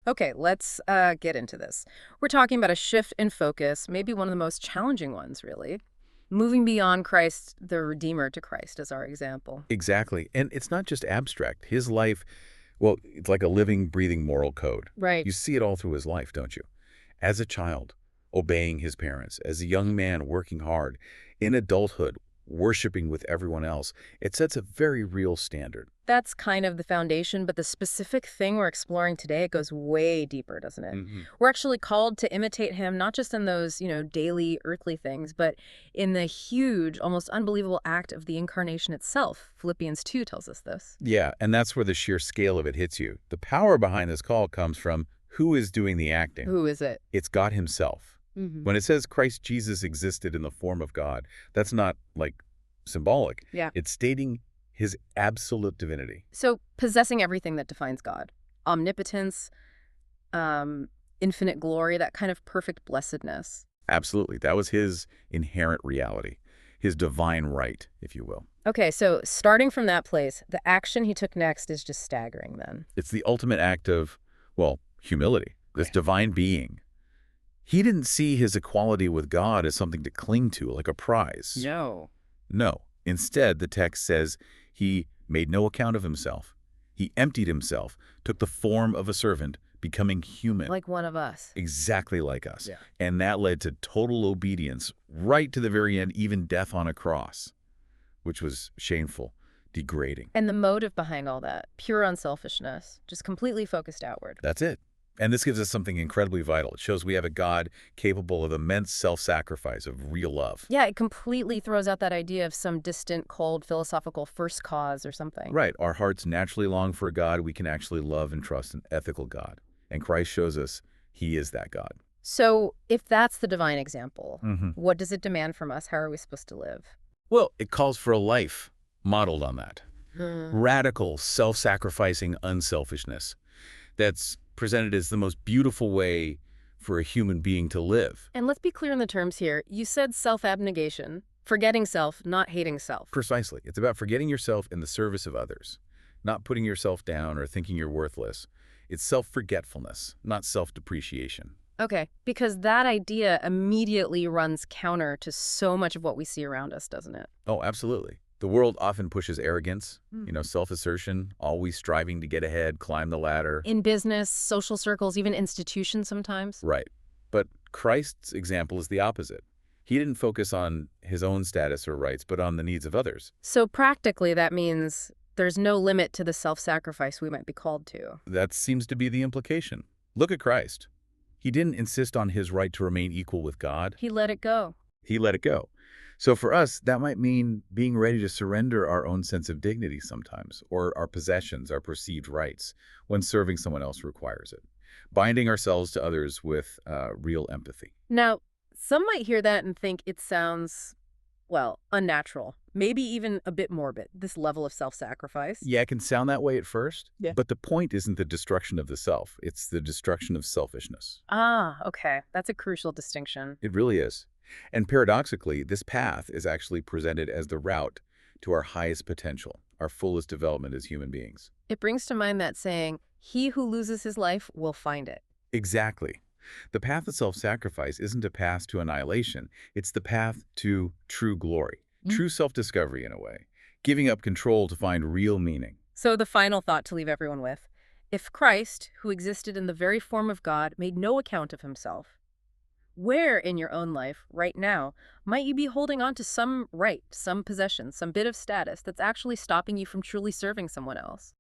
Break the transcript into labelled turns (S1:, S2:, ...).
S1: Okay, let's get into this. We're talking about a shift in focus, maybe one of the most challenging ones, really. Moving beyond Christ, the Redeemer, to Christ as our example.
S2: Exactly. And it's not just abstract. His life, well, it's like a living, breathing moral code.
S1: Right.
S2: You see it all through his life, don't you? As a child, obeying his parents. As a young man, working hard. In adulthood, worshiping with everyone else. It sets a very real standard.
S1: That's kind of the foundation, but the specific thing we're exploring today, it goes way deeper, doesn't it?
S2: Hmm.
S1: We're actually called to imitate him, not just in those, daily earthly things, but in the huge, almost unbelievable act of the incarnation itself. Philippians 2 tells us this.
S2: Yeah, and that's where the sheer scale of it hits you. The power behind this call comes from who is doing the acting.
S1: Who is it?
S2: It's God himself.
S1: Hmm.
S2: When it says Christ Jesus existed in the form of God, that's not like symbolic.
S1: Yeah.
S2: It's stating his absolute divinity.
S1: So possessing everything that defines God, omnipotence, infinite glory, that kind of perfect blessedness.
S2: Absolutely. That was his inherent reality, his divine right, if you will.
S1: Okay, so starting from that place, the action he took next is just staggering then.
S2: It's the ultimate act of, well, humility, this
S1: Okay.
S2: divine being. He didn't see his equality with God as something to cling to, like a prize.
S1: No.
S2: No. Instead, the text says he made no account of himself. He emptied himself, took the form of a servant, becoming human,
S1: Like one of us.
S2: exactly like us.
S1: Yeah.
S2: And that led to total obedience, right to the very end, even death on a cross, which was shameful, degrading.
S1: And the motive behind all that, pure unselfishness, just completely focused outward.
S2: That's it. And this gives us something incredibly vital. It shows we have a God capable of immense self-sacrifice, of real love.
S1: Yeah, it completely throws out that idea of some distant, cold, philosophical first cause or something.
S2: Right. Our hearts naturally long for a God we can actually love and trust, an ethical God. And Christ shows us he is that God.
S1: So if that's the divine example,
S2: Hmm.
S1: what does it demand from us? How are we supposed to live?
S2: Well, it calls for a life modeled on that.
S1: Hmm.
S2: Radical, self-sacrificing unselfishness that's presented as the most beautiful way for a human being to live.
S1: And let's be clear on the terms here. You said self-abnegation, forgetting self, not hating self.
S2: Precisely. It's about forgetting yourself in the service of others, not putting yourself down or thinking you're worthless. It's self-forgetfulness, not self-depreciation.
S1: Okay, because that idea immediately runs counter to so much of what we see around us, doesn't it?
S2: Oh, absolutely. The world often pushes arrogance,
S1: Mm.
S2: self-assertion, always striving to get ahead, climb the ladder.
S1: In business, social circles, even institutions sometimes.
S2: Right. But Christ's example is the opposite. He didn't focus on his own status or rights, but on the needs of others.
S1: So practically, that means there's no limit to the self-sacrifice we might be called to.
S2: That seems to be the implication. Look at Christ. He didn't insist on his right to remain equal with God.
S1: He let it go.
S2: He let it go. So for us, that might mean being ready to surrender our own sense of dignity sometimes, or our possessions, our perceived rights, when serving someone else requires it. Binding ourselves to others with real empathy.
S1: Now, some might hear that and think it sounds, well, unnatural, maybe even a bit morbid, this level of self-sacrifice.
S2: Yeah, it can sound that way at first,
S1: Yeah.
S2: but the point isn't the destruction of the self. It's the destruction of selfishness.
S1: Ah, okay. That's a crucial distinction.
S2: It really is. And paradoxically, this path is actually presented as the route to our highest potential, our fullest development as human beings.
S1: It brings to mind that saying, he who loses his life will find it.
S2: Exactly. The path of self-sacrifice isn't a path to annihilation. It's the path to true glory, true self-discovery in a way, giving up control to find real meaning.
S1: So the final thought to leave everyone with, if Christ, who existed in the very form of God, made no account of himself, where in your own life, right now, might you be holding on to some right, some possession, some bit of status that's actually stopping you from truly serving someone else?